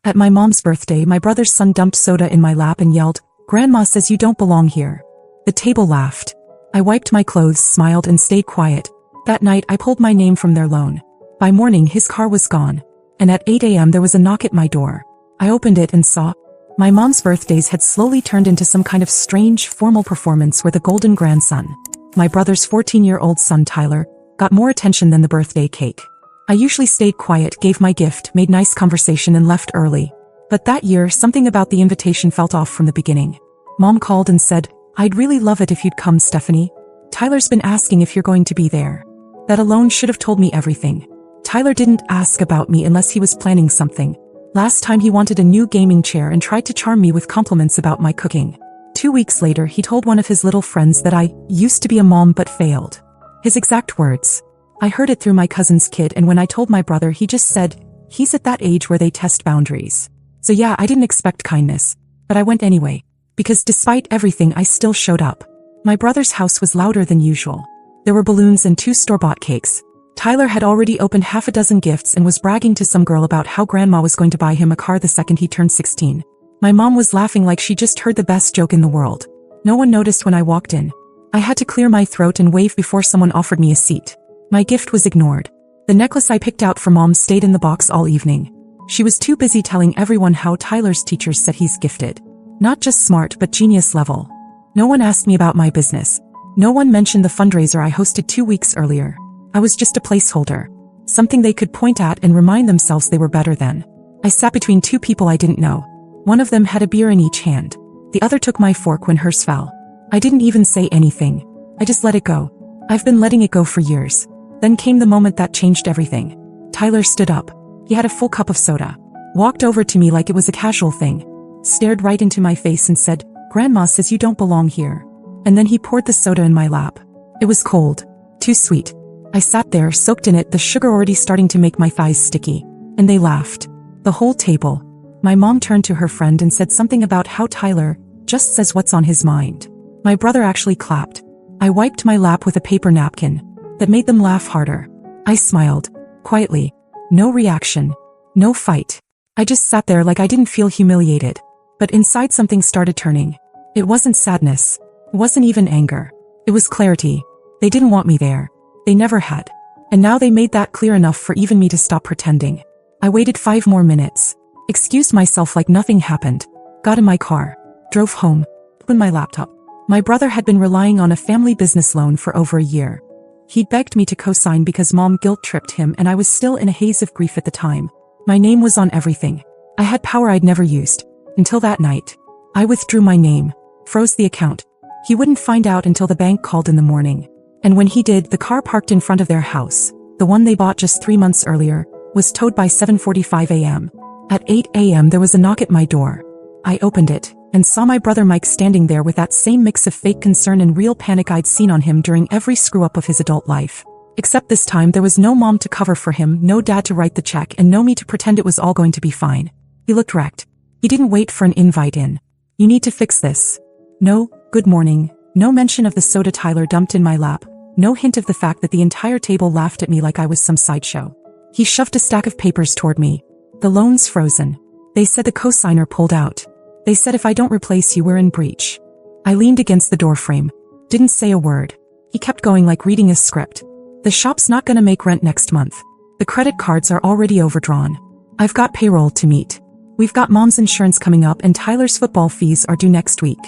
At my mom's birthday, my brother's son dumped soda in my lap and yelled, "Grandma says you don't belong here." The table laughed. I wiped my clothes, smiled, and stayed quiet. That night, I pulled my name from their loan. By morning, his car was gone. And at 8 a.m. there was a knock at my door. I opened it and saw my mom's birthdays had slowly turned into some kind of strange, formal performance where the golden grandson, my brother's 14-year-old son Tyler, got more attention than the birthday cake. I usually stayed quiet, gave my gift, made nice conversation, and left early. But that year, something about the invitation felt off from the beginning. Mom called and said, "I'd really love it if you'd come, Stephanie. Tyler's been asking if you're going to be there." That alone should have told me everything. Tyler didn't ask about me unless he was planning something. Last time he wanted a new gaming chair and tried to charm me with compliments about my cooking. 2 weeks later, he told one of his little friends that I used to be a mom but failed. His exact words. I heard it through my cousin's kid, and when I told my brother, he just said, "He's at that age where they test boundaries." So yeah, I didn't expect kindness, but I went anyway. Because despite everything, I still showed up. My brother's house was louder than usual. There were balloons and 2 store-bought cakes. Tyler had already opened half a dozen gifts and was bragging to some girl about how grandma was going to buy him a car the second he turned 16. My mom was laughing like she just heard the best joke in the world. No one noticed when I walked in. I had to clear my throat and wave before someone offered me a seat. My gift was ignored. The necklace I picked out for mom stayed in the box all evening. She was too busy telling everyone how Tyler's teachers said he's gifted. Not just smart but genius level. No one asked me about my business. No one mentioned the fundraiser I hosted 2 weeks earlier. I was just a placeholder. Something they could point at and remind themselves they were better than. I sat between 2 people I didn't know. One of them had a beer in each hand. The other took my fork when hers fell. I didn't even say anything. I just let it go. I've been letting it go for years. Then came the moment that changed everything. Tyler stood up. He had a full cup of soda. Walked over to me like it was a casual thing. Stared right into my face and said, "Grandma says you don't belong here." And then he poured the soda in my lap. It was cold. Too sweet. I sat there, soaked in it, the sugar already starting to make my thighs sticky. And they laughed. The whole table. My mom turned to her friend and said something about how Tyler just says what's on his mind. My brother actually clapped. I wiped my lap with a paper napkin. That made them laugh harder. I smiled. Quietly. No reaction. No fight. I just sat there like I didn't feel humiliated. But inside something started turning. It wasn't sadness. It wasn't even anger. It was clarity. They didn't want me there. They never had. And now they made that clear enough for even me to stop pretending. I waited 5 more minutes. Excused myself like nothing happened. Got in my car. Drove home. Opened my laptop. My brother had been relying on a family business loan for over a year. He'd begged me to co-sign because mom guilt-tripped him, and I was still in a haze of grief at the time. My name was on everything. I had power I'd never used. Until that night. I withdrew my name. Froze the account. He wouldn't find out until the bank called in the morning. And when he did, the car parked in front of their house, the one they bought just 3 months earlier, was towed by 7:45 a.m. At 8 a.m. there was a knock at my door. I opened it, and saw my brother Mike standing there with that same mix of fake concern and real panic I'd seen on him during every screw-up of his adult life. Except this time there was no mom to cover for him, no dad to write the check, and no me to pretend it was all going to be fine. He looked wrecked. He didn't wait for an invite in. "You need to fix this." No, "Good morning." No mention of the soda Tyler dumped in my lap. No hint of the fact that the entire table laughed at me like I was some sideshow. He shoved a stack of papers toward me. "The loan's frozen. They said the co-signer pulled out. They said if I don't replace you, we're in breach." I leaned against the doorframe. Didn't say a word. He kept going like reading a script. "The shop's not gonna make rent next month. The credit cards are already overdrawn. I've got payroll to meet. We've got mom's insurance coming up, and Tyler's football fees are due next week."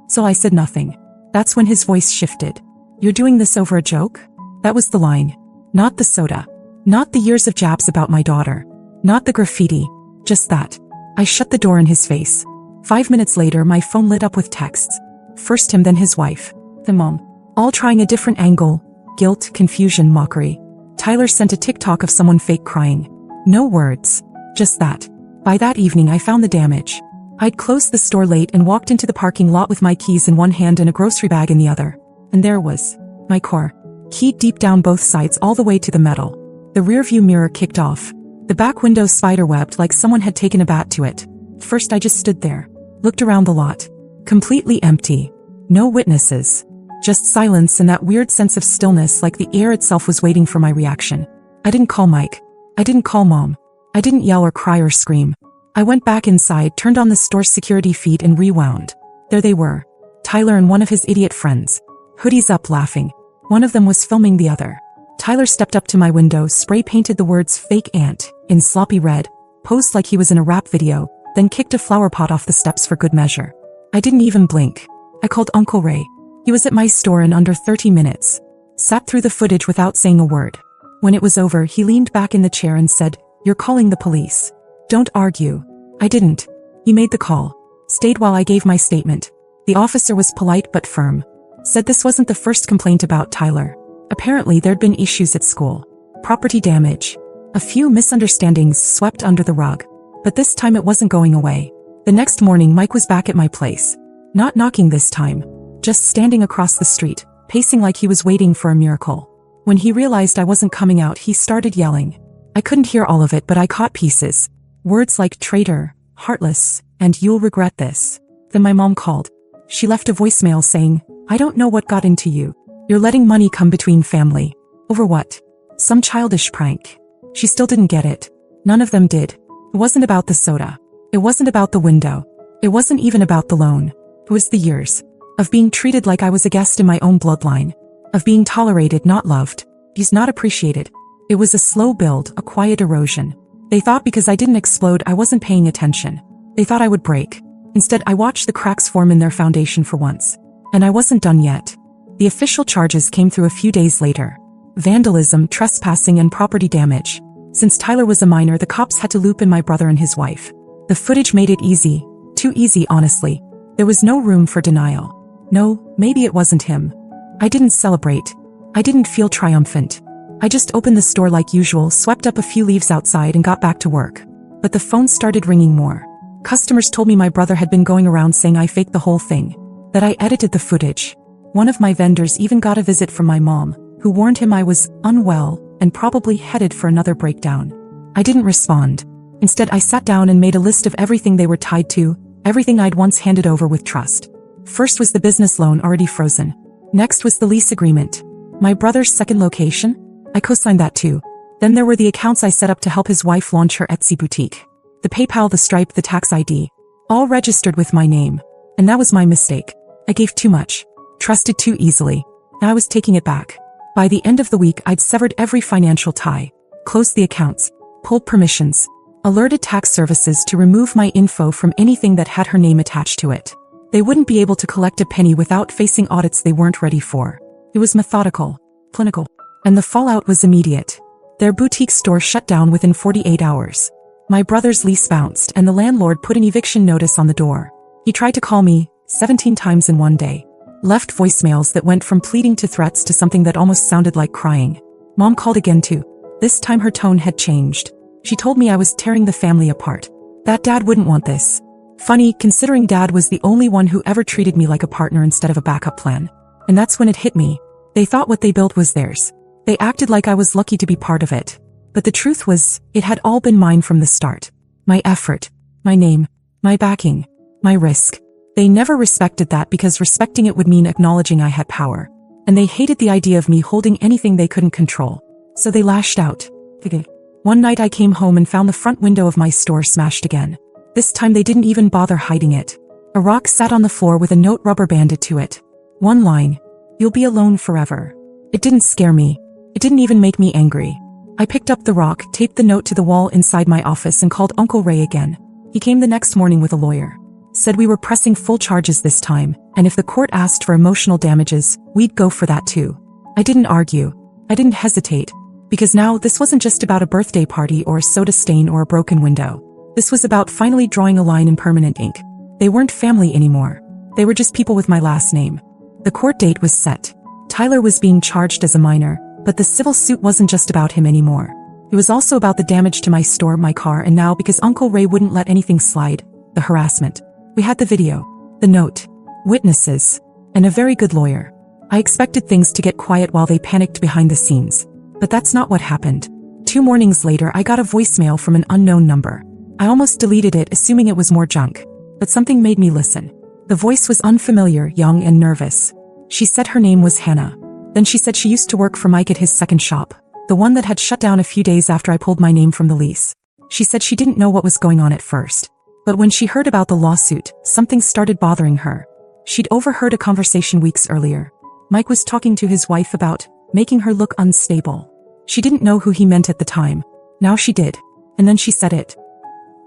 So I said nothing. That's when his voice shifted. "You're doing this over a joke?" That was the line. Not the soda. Not the years of jabs about my daughter. Not the graffiti. Just that. I shut the door in his face. 5 minutes later, my phone lit up with texts. First him, then his wife. Then mom. All trying a different angle. Guilt, confusion, mockery. Tyler sent a TikTok of someone fake crying. No words. Just that. By that evening I found the damage. I'd closed the store late and walked into the parking lot with my keys in one hand and a grocery bag in the other. And there was my car. Keyed deep down both sides all the way to the metal. The rearview mirror kicked off. The back window spiderwebbed like someone had taken a bat to it. First I just stood there. Looked around the lot. Completely empty. No witnesses. Just silence and that weird sense of stillness, like the air itself was waiting for my reaction. I didn't call Mike. I didn't call mom. I didn't yell or cry or scream. I went back inside, turned on the store's security feed and rewound. There they were. Tyler and one of his idiot friends. Hoodies up, laughing. One of them was filming the other. Tyler stepped up to my window, spray-painted the words "fake aunt" in sloppy red, posed like he was in a rap video, then kicked a flower pot off the steps for good measure. I didn't even blink. I called Uncle Ray. He was at my store in under 30 minutes. Sat through the footage without saying a word. When it was over, he leaned back in the chair and said, "You're calling the police." Don't argue. I didn't. He made the call. Stayed while I gave my statement. The officer was polite but firm. Said this wasn't the first complaint about Tyler. Apparently there'd been issues at school. Property damage. A few misunderstandings swept under the rug. But this time it wasn't going away. The next morning Mike was back at my place. Not knocking this time. Just standing across the street, pacing like he was waiting for a miracle. When he realized I wasn't coming out, he started yelling. I couldn't hear all of it, but I caught pieces. Words like traitor, heartless, and "you'll regret this." Then my mom called. She left a voicemail saying, "I don't know what got into you. You're letting money come between family. Over what? Some childish prank." She still didn't get it. None of them did. It wasn't about the soda. It wasn't about the window. It wasn't even about the loan. It was the years. Of being treated like I was a guest in my own bloodline. Of being tolerated, not loved. He's not appreciated. It was a slow build, a quiet erosion. They thought because I didn't explode I wasn't paying attention. They thought I would break. Instead, I watched the cracks form in their foundation for once. And I wasn't done yet. The official charges came through a few days later. Vandalism, trespassing, and property damage. Since Tyler was a minor, the cops had to loop in my brother and his wife. The footage made it easy. Too easy, honestly. There was no room for denial. No, maybe it wasn't him. I didn't celebrate. I didn't feel triumphant. I just opened the store like usual, swept up a few leaves outside and got back to work. But the phone started ringing more. Customers told me my brother had been going around saying I faked the whole thing. That I edited the footage. One of my vendors even got a visit from my mom, who warned him I was unwell and probably headed for another breakdown. I didn't respond. Instead, I sat down and made a list of everything they were tied to, everything I'd once handed over with trust. First was the business loan already frozen. Next was the lease agreement. My brother's second location? I co-signed that too. Then there were the accounts I set up to help his wife launch her Etsy boutique. The PayPal, the Stripe, the tax ID. All registered with my name. And that was my mistake. I gave too much. Trusted too easily. Now I was taking it back. By the end of the week, I'd severed every financial tie. Closed the accounts. Pulled permissions. Alerted tax services to remove my info from anything that had her name attached to it. They wouldn't be able to collect a penny without facing audits they weren't ready for. It was methodical. Clinical. And the fallout was immediate. Their boutique store shut down within 48 hours. My brother's lease bounced and the landlord put an eviction notice on the door. He tried to call me 17 times in one day. Left voicemails that went from pleading to threats to something that almost sounded like crying. Mom called again too. This time her tone had changed. She told me I was tearing the family apart. That Dad wouldn't want this. Funny, considering Dad was the only one who ever treated me like a partner instead of a backup plan. And that's when it hit me. They thought what they built was theirs. They acted like I was lucky to be part of it. But the truth was, it had all been mine from the start. My effort, my name, my backing, my risk. They never respected that because respecting it would mean acknowledging I had power. And they hated the idea of me holding anything they couldn't control. So they lashed out. One night I came home and found the front window of my store smashed again. This time they didn't even bother hiding it. A rock sat on the floor with a note rubber banded to it. One line. "You'll be alone forever." It didn't scare me. It didn't even make me angry. I picked up the rock, taped the note to the wall inside my office and called Uncle Ray again. He came the next morning with a lawyer. Said we were pressing full charges this time, and if the court asked for emotional damages, we'd go for that too. I didn't argue. I didn't hesitate. Because now this wasn't just about a birthday party or a soda stain or a broken window. This was about finally drawing a line in permanent ink. They weren't family anymore. They were just people with my last name. The court date was set. Tyler was being charged as a minor, but the civil suit wasn't just about him anymore. It was also about the damage to my store, my car, and now because Uncle Ray wouldn't let anything slide, the harassment. We had the video, the note, witnesses, and a very good lawyer. I expected things to get quiet while they panicked behind the scenes. But that's not what happened. 2 mornings later, I got a voicemail from an unknown number. I almost deleted it, assuming it was more junk. But something made me listen. The voice was unfamiliar, young, and nervous. She said her name was Hannah. Then she said she used to work for Mike at his second shop, the one that had shut down a few days after I pulled my name from the lease. She said she didn't know what was going on at first. But when she heard about the lawsuit, something started bothering her. She'd overheard a conversation weeks earlier. Mike was talking to his wife about making her look unstable. She didn't know who he meant at the time. Now she did. And then she said it.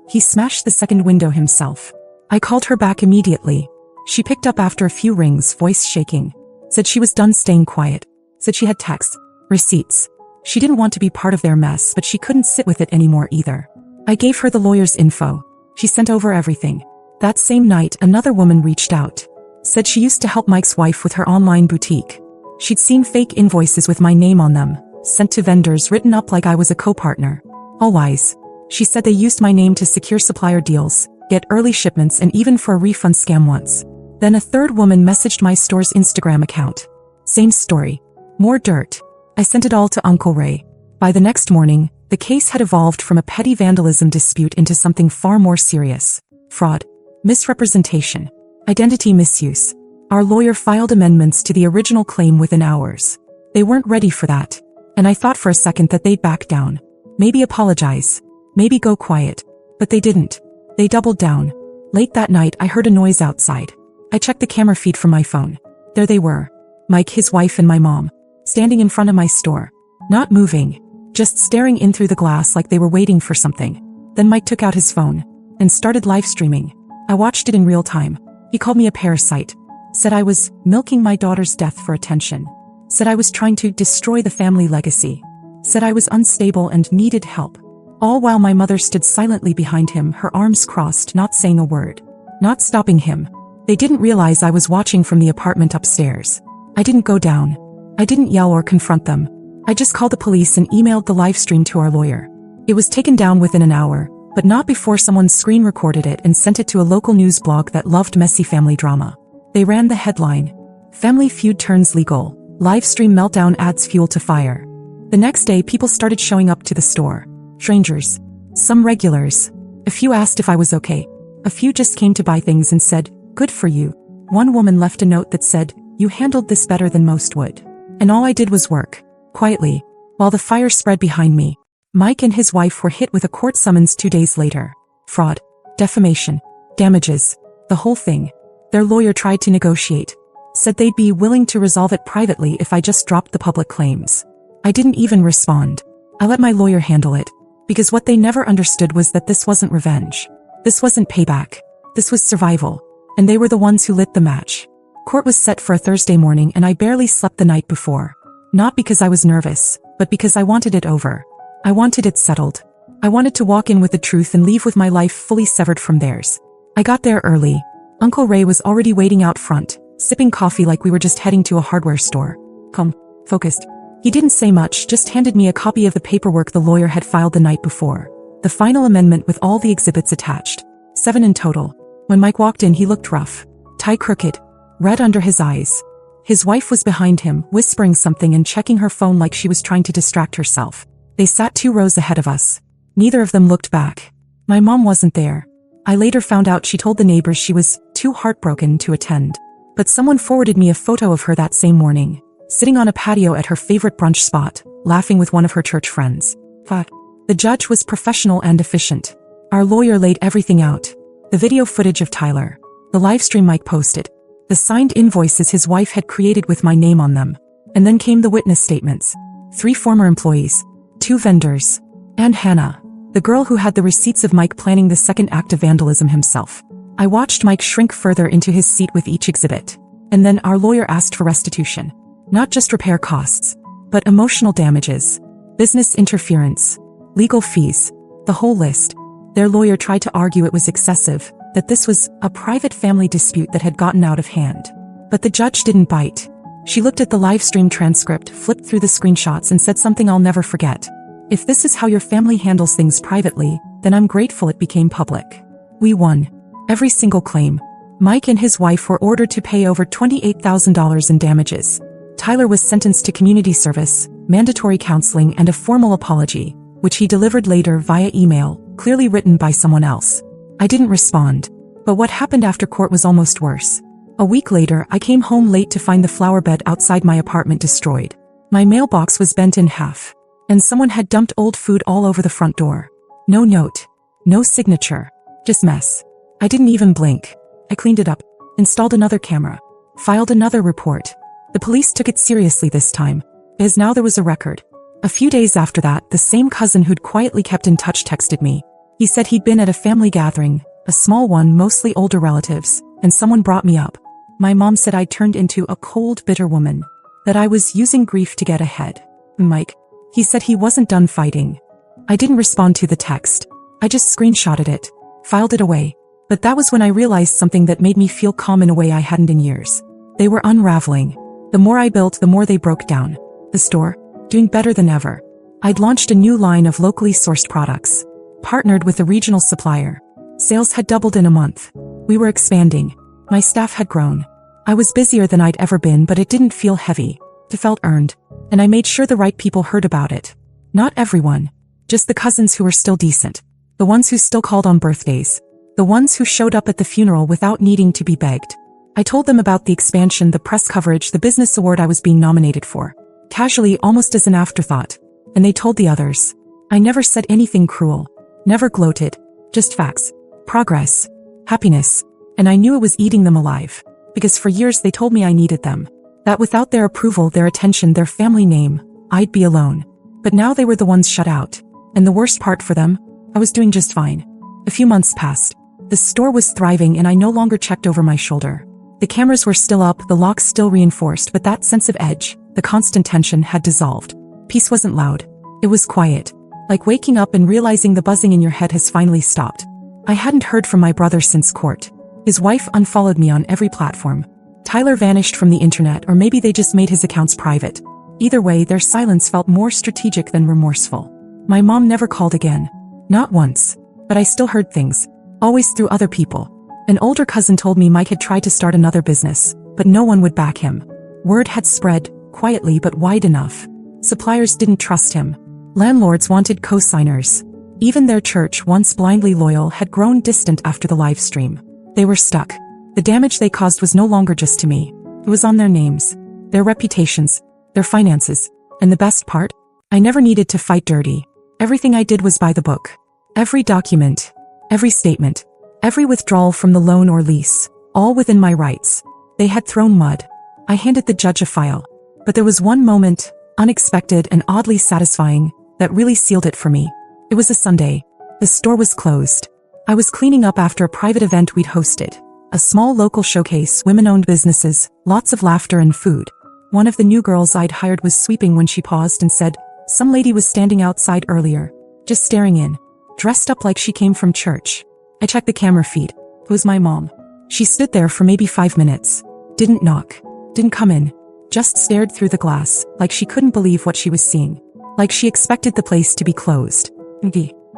He smashed the second window himself. I called her back immediately. She picked up after a few rings, voice shaking. Said she was done staying quiet. Said she had texts, receipts. She didn't want to be part of their mess, but she couldn't sit with it anymore either. I gave her the lawyer's info. She sent over everything. That same night, another woman reached out. Said she used to help Mike's wife with her online boutique. She'd seen fake invoices with my name on them, sent to vendors written up like I was a co-partner. All lies. She said they used my name to secure supplier deals, get early shipments, and even for a refund scam once. Then a third woman messaged my store's Instagram account. Same story. More dirt. I sent it all to Uncle Ray. By the next morning, the case had evolved from a petty vandalism dispute into something far more serious. Fraud. Misrepresentation. Identity misuse. Our lawyer filed amendments to the original claim within hours. They weren't ready for that. And I thought for a second that they'd back down. Maybe apologize. Maybe go quiet. But they didn't. They doubled down. Late that night, I heard a noise outside. I checked the camera feed from my phone. There they were. Mike, his wife, and my mom. Standing in front of my store. Not moving. Just staring in through the glass like they were waiting for something. Then Mike took out his phone. And started live streaming. I watched it in real time. He called me a parasite. Said I was milking my daughter's death for attention. Said I was trying to destroy the family legacy. Said I was unstable and needed help. All while my mother stood silently behind him, her arms crossed, not saying a word. Not stopping him. They didn't realize I was watching from the apartment upstairs. I didn't go down. I didn't yell or confront them. I just called the police and emailed the live stream to our lawyer. It was taken down within an hour, but not before someone screen recorded it and sent it to a local news blog that loved messy family drama. They ran the headline, "Family Feud Turns Legal, Live Stream Meltdown Adds Fuel to Fire." The next day, people started showing up to the store. Strangers. Some regulars. A few asked if I was okay. A few just came to buy things and said, "Good for you." One woman left a note that said, "You handled this better than most would." And all I did was work. Quietly. While the fire spread behind me, Mike and his wife were hit with a court summons 2 days later. Fraud. Defamation. Damages. The whole thing. Their lawyer tried to negotiate. Said they'd be willing to resolve it privately if I just dropped the public claims. I didn't even respond. I let my lawyer handle it. Because what they never understood was that this wasn't revenge. This wasn't payback. This was survival. And they were the ones who lit the match. Court was set for a Thursday morning and I barely slept the night before. Not because I was nervous, but because I wanted it over. I wanted it settled. I wanted to walk in with the truth and leave with my life fully severed from theirs. I got there early. Uncle Ray was already waiting out front, sipping coffee like we were just heading to a hardware store. Calm, focused. He didn't say much, just handed me a copy of the paperwork the lawyer had filed the night before. The final amendment with all the exhibits attached. 7 in total. When Mike walked in, he looked rough. Tie crooked. Red under his eyes. His wife was behind him, whispering something and checking her phone like she was trying to distract herself. They sat 2 rows ahead of us. Neither of them looked back. My mom wasn't there. I later found out she told the neighbors she was too heartbroken to attend. But someone forwarded me a photo of her that same morning, sitting on a patio at her favorite brunch spot, laughing with one of her church friends. The judge was professional and efficient. Our lawyer laid everything out. The video footage of Tyler. The livestream Mike posted. The signed invoices his wife had created with my name on them. And then came the witness statements. 3 former employees. 2 vendors. And Hannah, the girl who had the receipts of Mike planning the second act of vandalism himself. I watched Mike shrink further into his seat with each exhibit. And then our lawyer asked for restitution. Not just repair costs, but emotional damages, business interference, legal fees, the whole list. Their lawyer tried to argue it was excessive, that this was a private family dispute that had gotten out of hand. But the judge didn't bite. She looked at the live stream transcript, flipped through the screenshots and said something I'll never forget. "If this is how your family handles things privately, then I'm grateful it became public." We won. Every single claim. Mike and his wife were ordered to pay over $28,000 in damages. Tyler was sentenced to community service, mandatory counseling and a formal apology, which he delivered later via email, clearly written by someone else. I didn't respond. But what happened after court was almost worse. A week later, I came home late to find the flower bed outside my apartment destroyed. My mailbox was bent in half. And someone had dumped old food all over the front door. No note. No signature. Just mess. I didn't even blink. I cleaned it up, installed another camera, filed another report. The police took it seriously this time, as now there was a record. A few days after that, the same cousin who'd quietly kept in touch texted me. He said he'd been at a family gathering, a small one, mostly older relatives, and someone brought me up. My mom said I turned into a cold, bitter woman, that I was using grief to get ahead. Mike, he said he wasn't done fighting. I didn't respond to the text. I just screenshotted it, filed it away. But that was when I realized something that made me feel calm in a way I hadn't in years. They were unraveling. The more I built, the more they broke down. The store, doing better than ever. I'd launched a new line of locally sourced products, partnered with a regional supplier. Sales had doubled in a month. We were expanding. My staff had grown. I was busier than I'd ever been, but it didn't feel heavy. It felt earned. And I made sure the right people heard about it. Not everyone. Just the cousins who were still decent. The ones who still called on birthdays. The ones who showed up at the funeral without needing to be begged. I told them about the expansion, the press coverage, the business award I was being nominated for. Casually, almost as an afterthought. And they told the others. I never said anything cruel. Never gloated. Just facts. Progress. Happiness. And I knew it was eating them alive. Because for years they told me I needed them. That without their approval, their attention, their family name, I'd be alone. But now they were the ones shut out. And the worst part for them, I was doing just fine. A few months passed. The store was thriving and I no longer checked over my shoulder. The cameras were still up, the locks still reinforced, but that sense of edge, the constant tension, had dissolved. Peace wasn't loud. It was quiet. Like waking up and realizing the buzzing in your head has finally stopped. I hadn't heard from my brother since court. His wife unfollowed me on every platform. Tyler vanished from the internet, or maybe they just made his accounts private. Either way, their silence felt more strategic than remorseful. My mom never called again. Not once. But I still heard things. Always through other people. An older cousin told me Mike had tried to start another business, but no one would back him. Word had spread, quietly but wide enough. Suppliers didn't trust him. Landlords wanted co-signers. Even their church, once blindly loyal, had grown distant after the live stream. They were stuck. The damage they caused was no longer just to me. It was on their names, their reputations, their finances. And the best part? I never needed to fight dirty. Everything I did was by the book. Every document, every statement, every withdrawal from the loan or lease, all within my rights. They had thrown mud. I handed the judge a file. But there was one moment, unexpected and oddly satisfying, that really sealed it for me. It was a Sunday. The store was closed. I was cleaning up after a private event we'd hosted. A small local showcase, women-owned businesses, lots of laughter and food. One of the new girls I'd hired was sweeping when she paused and said, "Some lady was standing outside earlier, just staring in, dressed up like she came from church." I checked the camera feed. It was my mom. She stood there for maybe 5 minutes. Didn't knock. Didn't come in. Just stared through the glass, like she couldn't believe what she was seeing. Like she expected the place to be closed.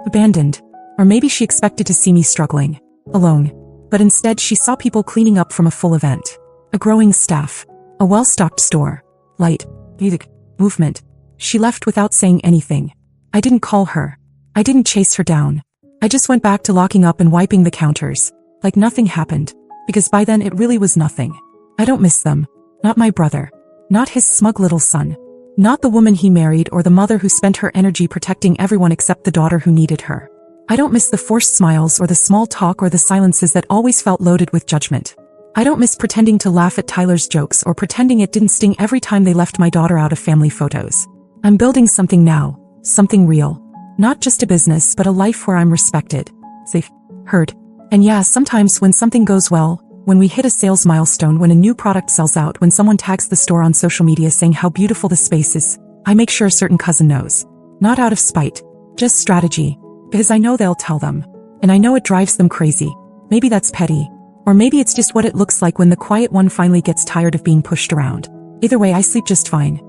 Abandoned. Or maybe she expected to see me struggling. Alone. But instead she saw people cleaning up from a full event. A growing staff. A well-stocked store. Light. Movement. She left without saying anything. I didn't call her. I didn't chase her down. I just went back to locking up and wiping the counters. Like nothing happened. Because by then it really was nothing. I don't miss them. Not my brother. Not his smug little son. Not the woman he married or the mother who spent her energy protecting everyone except the daughter who needed her. I don't miss the forced smiles or the small talk or the silences that always felt loaded with judgment. I don't miss pretending to laugh at Tyler's jokes or pretending it didn't sting every time they left my daughter out of family photos. I'm building something now. Something real. Not just a business, but a life where I'm respected, safe, heard. And yeah, sometimes when something goes well, when we hit a sales milestone, when a new product sells out, when someone tags the store on social media saying how beautiful the space is, I make sure a certain cousin knows. Not out of spite, just strategy. Because I know they'll tell them. And I know it drives them crazy. Maybe that's petty. Or maybe it's just what it looks like when the quiet one finally gets tired of being pushed around. Either way, I sleep just fine.